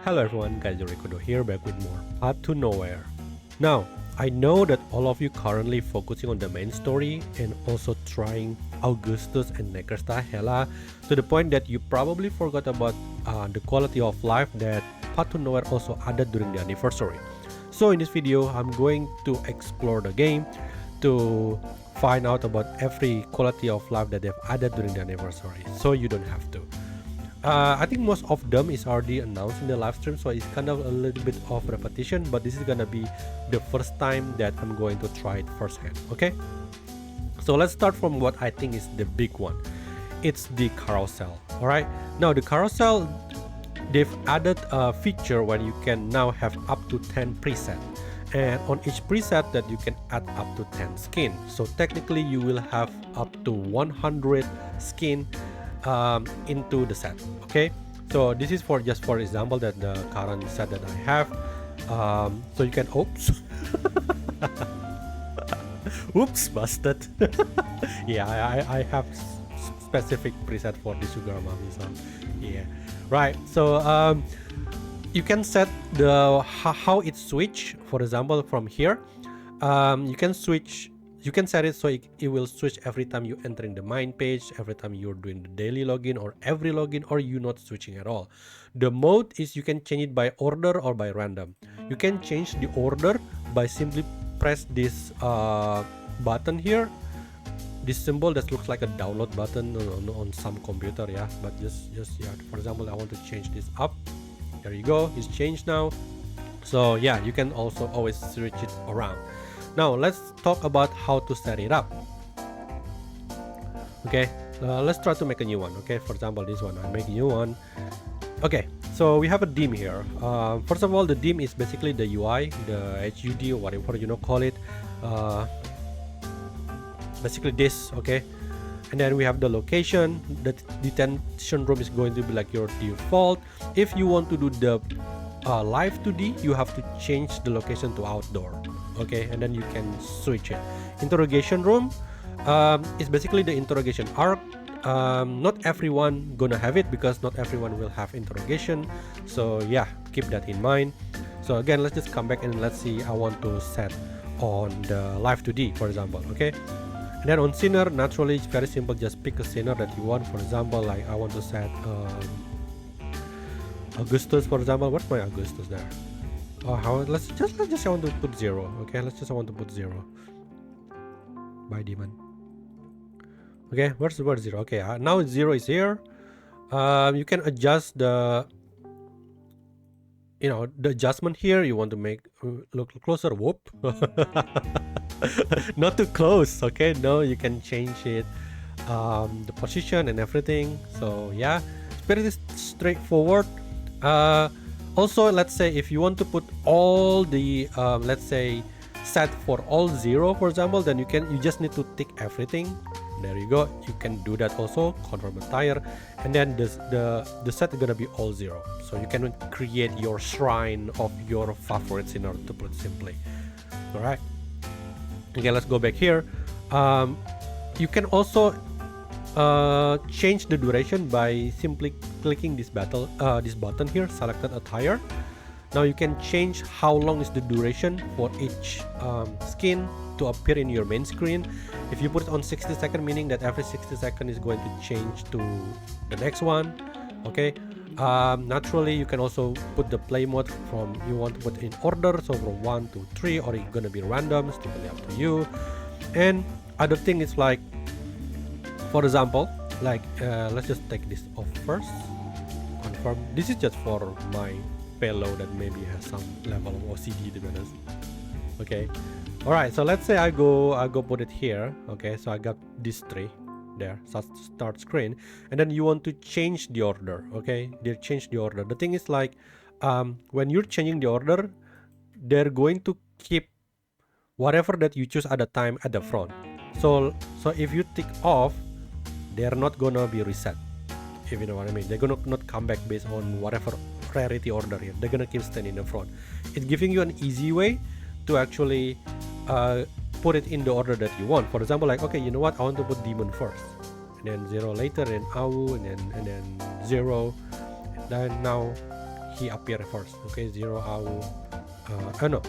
Hello everyone, guys, Ricodo here, back with more Path to Nowhere. Now, I know that all of you currently focusing on the main story and also trying Augustus and Nekresta Hela to the point that you probably forgot about the quality of life that Path to Nowhere also added during the anniversary. So in this video, I'm going to explore the game to find out about every quality of life that they've added during the anniversary, so you don't have to. I think most of them is already announced in the live stream, so it's kind of a little bit of repetition, but this is gonna be the first time that I'm going to try it firsthand. Okay, so let's start from what I think is the big one. It's the carousel. All right, now the carousel, they've added a feature where you can now have up to 10 preset, and on each preset that you can add up to 10 skin. So technically you will have up to 100 skin into the set. Okay, so this is for just for example that the current set that I have, so you can oops oops, busted. Yeah, I have specific preset for the sugar mommy, so yeah, right. So you can set the how it switch. For example, from here you can set it so it will switch every time you entering the main page, every time you're doing the daily login, or every login, or you not switching at all. The mode is you can change it by order or by random. You can change the order by simply press this button here, this symbol that looks like a download button on some computer, yeah, but just yeah, for example, I want to change this up. There you go, it's changed now. So yeah, you can also always switch it around. Now let's talk about how to set it up. Okay, let's try to make a new one. Okay, for example, this one, I make a new one. Okay, so we have a dim here. First of all, the dim is basically the UI, the HUD, or whatever you know call it. Basically this, okay. And then we have the location. The detention room is going to be like your default. If you want to do the live 2D, you have to change the location to outdoor. Okay, and then you can switch it. Interrogation room is basically the interrogation arc. Not everyone gonna have it because not everyone will have interrogation, so yeah, keep that in mind. So again, let's just come back and let's see. I want to set on the live 2D, for example. Okay, and then on sinner, naturally it's very simple. Just pick a sinner that you want. For example, like I want to set Augustus, for example. What's my Augustus there? Oh, let's just I want to put 0. Okay, let's just I want to put 0 by demon. Okay, where's the word 0? Okay, now 0 is here. You can adjust the the adjustment here. You want to make look closer. Whoop. Not too close. Okay, no, you can change it, the position and everything. So yeah, it's pretty straightforward. Also, let's say if you want to put all the let's say set for all 0, for example, then you just need to tick everything. There you go, you can do that also. Confirm entire, and then the set is gonna be all 0, so you can create your shrine of your favorites, in order to put it simply. All right, okay, let's go back here. You can also change the duration by simply clicking this button here, selected attire. Now you can change how long is the duration for each skin to appear in your main screen. If you put it on 60 seconds, meaning that every 60 seconds is going to change to the next one. Okay, naturally you can also put the play mode from, you want to put in order, so from 1 to 3, or it's gonna be random. It's totally up to you. And other thing is like, for example, like let's just take this off first. Confirm. This is just for my payload that maybe has some level of OCD, to be honest. Okay. All right. So let's say I go put it here. Okay. So I got this tree there. Start screen, and then you want to change the order. Okay. They change the order. The thing is like, when you're changing the order, they're going to keep whatever that you choose at the time at the front. So if you tick off, they're not gonna be reset, if you know what I mean. They're gonna not come back based on whatever rarity order here. They're gonna keep standing in the front. It's giving you an easy way to actually put it in the order that you want. For example, like, okay, you know what, I want to put demon first, and then 0 later, and AU, and then 0. And then now he appear first. Okay, 0 AU, no,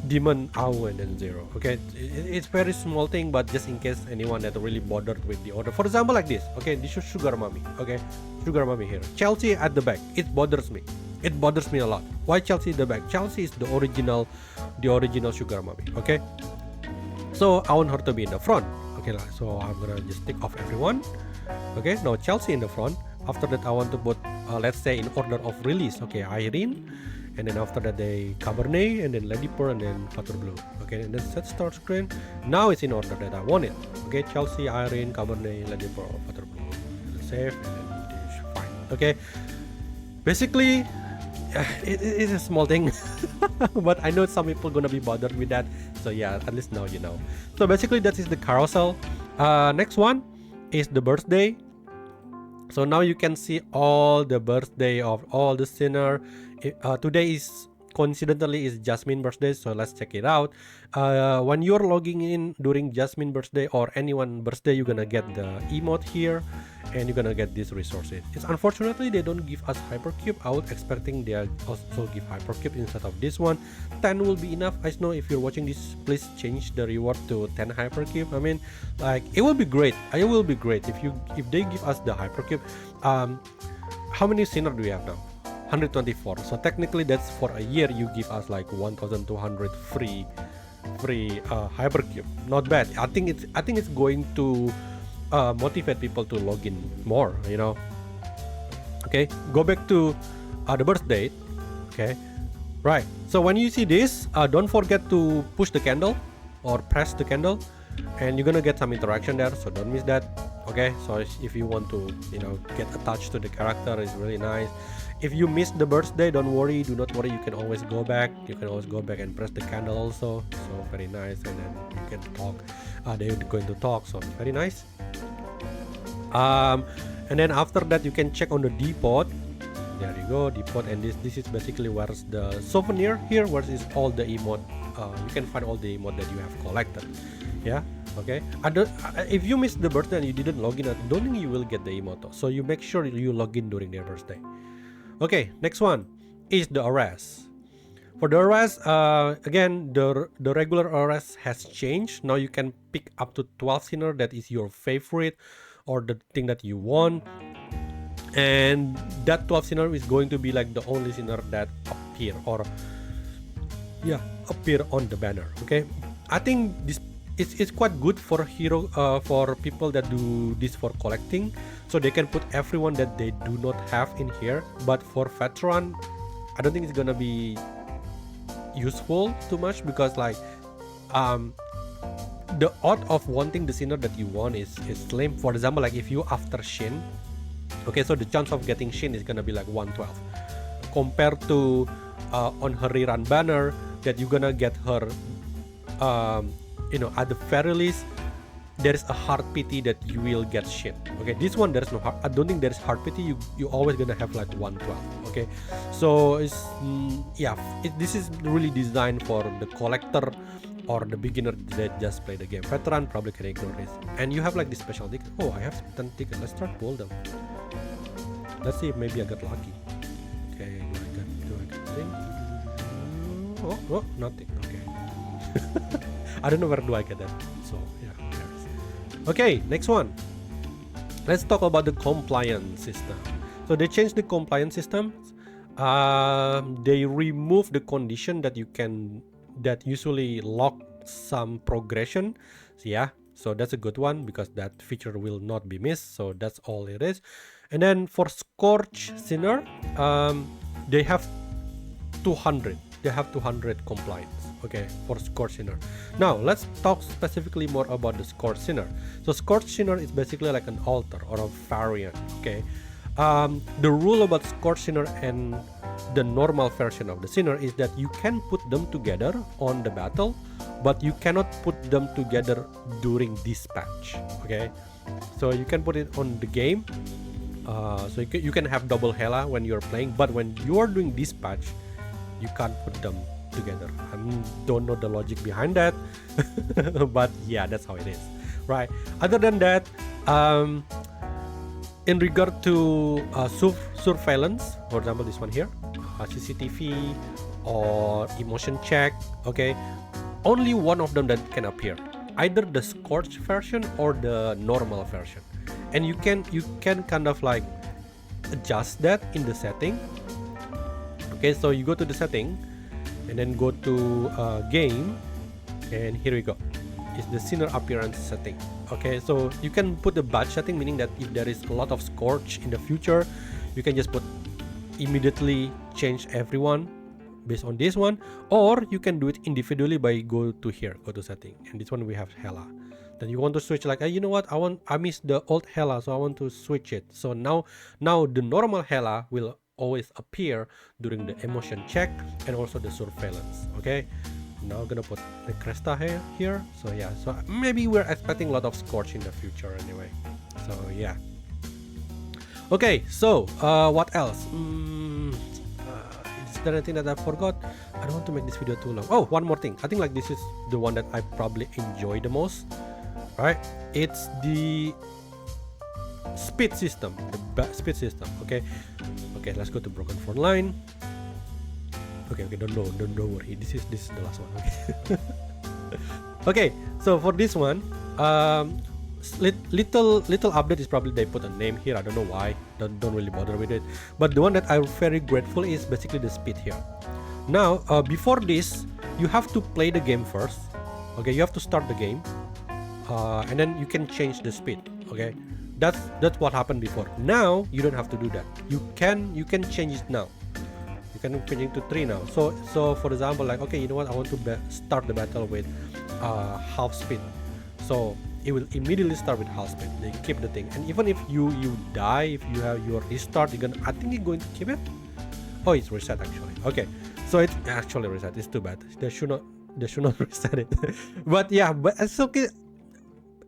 demon AU and then 0. Okay, it's very small thing, but just in case anyone that really bothered with the order. For example, like this. Okay, this is Sugar Mommy. Okay, Sugar Mommy here. Chelsea at the back. It bothers me. It bothers me a lot. Why Chelsea at the back? Chelsea is the original Sugar Mommy. Okay, so I want her to be in the front. Okay, so I'm gonna just take off everyone. Okay, now Chelsea in the front. After that, I want to put, let's say, in order of release. Okay, Irene, and then after that, they Cabernet, and then Lady Pearl, and then Blue. Okay, and then set start screen. Now it's in order that I want it. Okay, Chelsea, Irene, Cabernet, Lady Pearl, Blue. Save, and then it's fine. Okay, basically, it is a small thing, but I know some people gonna be bothered with that. So yeah, at least now you know. So basically, that is the carousel. Next one is the birthday. So now you can see all the birthday of all the sinner. Today is coincidentally is Jasmine birthday, so let's check it out. When you're logging in during Jasmine birthday or anyone birthday, you're gonna get the emote here, and you're gonna get these resources. It's unfortunately they don't give us hypercube. I was expecting they also give hypercube instead of this one. 10 will be enough. I know if you're watching this, please change the reward to 10 hypercube. I mean, like, it will be great. It will be great if they give us the hypercube. How many sinner do we have now? 124. So technically that's for a year you give us like 1200 free hypercube. Not bad. I think it's going to motivate people to log in more, you know. Okay, go back to the birth date. Okay, right. So when you see this, don't forget to push the candle or press the candle, and you're gonna get some interaction there, so don't miss that. Okay, so if you want to, you know, get attached to the character, it's really nice. If you miss the birthday, don't worry, do not worry, you can always go back. You can always go back and press the candle also. So very nice, and then you can talk. They're going to talk, so it's very nice. And then after that, you can check on the depot. There you go, depot, and this is basically where's the souvenir here, where is all the emote. You can find all the emote that you have collected. Yeah. Okay. If you missed the birthday and you didn't log in, I don't think you will get the emote. So you make sure you log in during their birthday. Okay, next one is the arrest. For the arrest, again, the regular arrest has changed. Now you can pick up to 12 sinner that is your favorite or the thing that you want. And that 12 sinner is going to be like the only sinner that appear on the banner. Okay, I think this it's quite good for for people that do this for collecting, so they can put everyone that they do not have in here. But for veteran, I don't think it's gonna be useful too much, because like the odds of wanting the sinner that you want is slim. For example, like if you after Shin, okay, so the chance of getting Shin is gonna be like 112 compared to on her rerun banner that you're gonna get her you know, at the very least there is a hard pity that you will get Shin. Okay, this one there is no hard, I don't think there is hard pity. You always gonna have like 112. Okay, so it's this is really designed for the collector or the beginner that just play the game. Veteran probably can ignore this. And you have like this special ticket. Oh, I have 10 tickets. Let's try to pull them. Let's see if maybe I got lucky. Okay, do I get thing? Oh, nothing. Okay. I don't know where do I get that. So yeah, okay, next one. Let's talk about the compliance system. So they changed the compliance system. They remove the condition that usually lock some progression. So yeah, so that's a good one because that feature will not be missed. So that's all it is. And then for Scorch Sinner, they have 200. They have 200 compliance. Okay, for Scorch Sinner. Now let's talk specifically more about the Scorch Sinner. So Scorch Sinner is basically like an altar or a variant. Okay, the rule about Scorch Sinner and the normal version of the Sinner is that you can put them together on the battle, but you cannot put them together during dispatch. Okay, so you can put it on the game. So you can have double Hela when you're playing, but when you are doing dispatch, you can't put them together. I don't know the logic behind that, but yeah, that's how it is, right? Other than that, in regard to surveillance, for example, this one here, CCTV or emotion check, okay, only one of them that can appear, either the scorched version or the normal version. And you can kind of like adjust that in the setting. Okay, so you go to the setting and then go to game, and here we go. It's the Sinner appearance setting. Okay, so you can put the batch setting, meaning that if there is a lot of scorch in the future, you can just put immediately change everyone based on this one, or you can do it individually by go to here, go to setting, and this one we have Hella. Then you want to switch, like, you know what, I miss the old Hella, so I want to switch it. So now the normal Hella will always appear during the emotion check and also the surveillance. Okay, now I'm gonna put the Cresta here. So yeah, so maybe we're expecting a lot of scorch in the future anyway. So yeah. Okay, so what else? Is there anything that I forgot? I don't want to make this video too long. Oh, one more thing. I think like this is the one that I probably enjoy the most. Right? It's the speed system, the speed system. Okay, let's go to broken front line. Okay, don't worry. This is the last one. Okay. Okay, so for this one, little update is probably they put a name here. I don't know why. Don't really bother with it. But the one that I'm very grateful is basically the speed here. Now, before this, you have to play the game first. Okay, you have to start the game, and then you can change the speed. Okay, that's what happened before. Now you don't have to do that. You can change it now. You can change it to 3 now. So for example, like, okay, you know what, I want to start the battle with half speed. So it will immediately start with half speed. They keep the thing, and even if you die, if you have your restart, I think you're going to keep it. Oh, it's reset actually. Okay, so it's actually reset. It's too bad. They should not reset it. But yeah, but it's okay.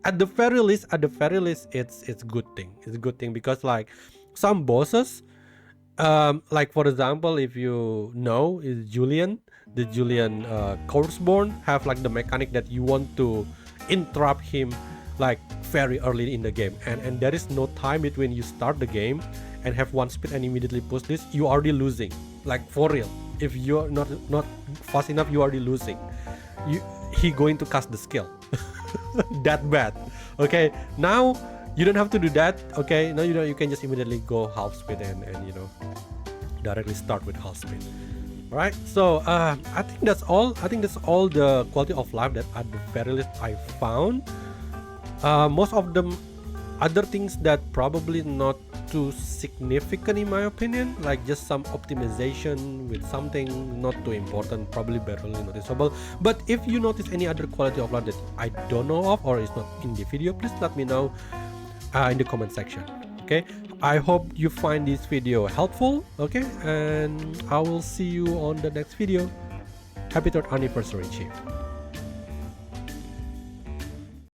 At the very least, it's good thing. It's a good thing because like some bosses, like for example, if you know, is Julian, the Julian Courseborn, have like the mechanic that you want to interrupt him like very early in the game, and there is no time between you start the game and have one speed and immediately push this. You already losing, like for real. If you're not fast enough, you already losing. He going to cast the skill. That bad. Okay, now you don't have to do that. Okay, now you can just immediately go half speed and directly start with half speed. Right, so I think that's all. The quality of life that at the very least I found. Most of them other things that probably not too significant in my opinion, like just some optimization with something not too important, probably barely noticeable. But if you notice any other quality of life that I don't know of or is not in the video, please let me know in the comment section. Okay, I hope you find this video helpful. Okay, and I will see you on the next video. Happy 3rd anniversary, Chief.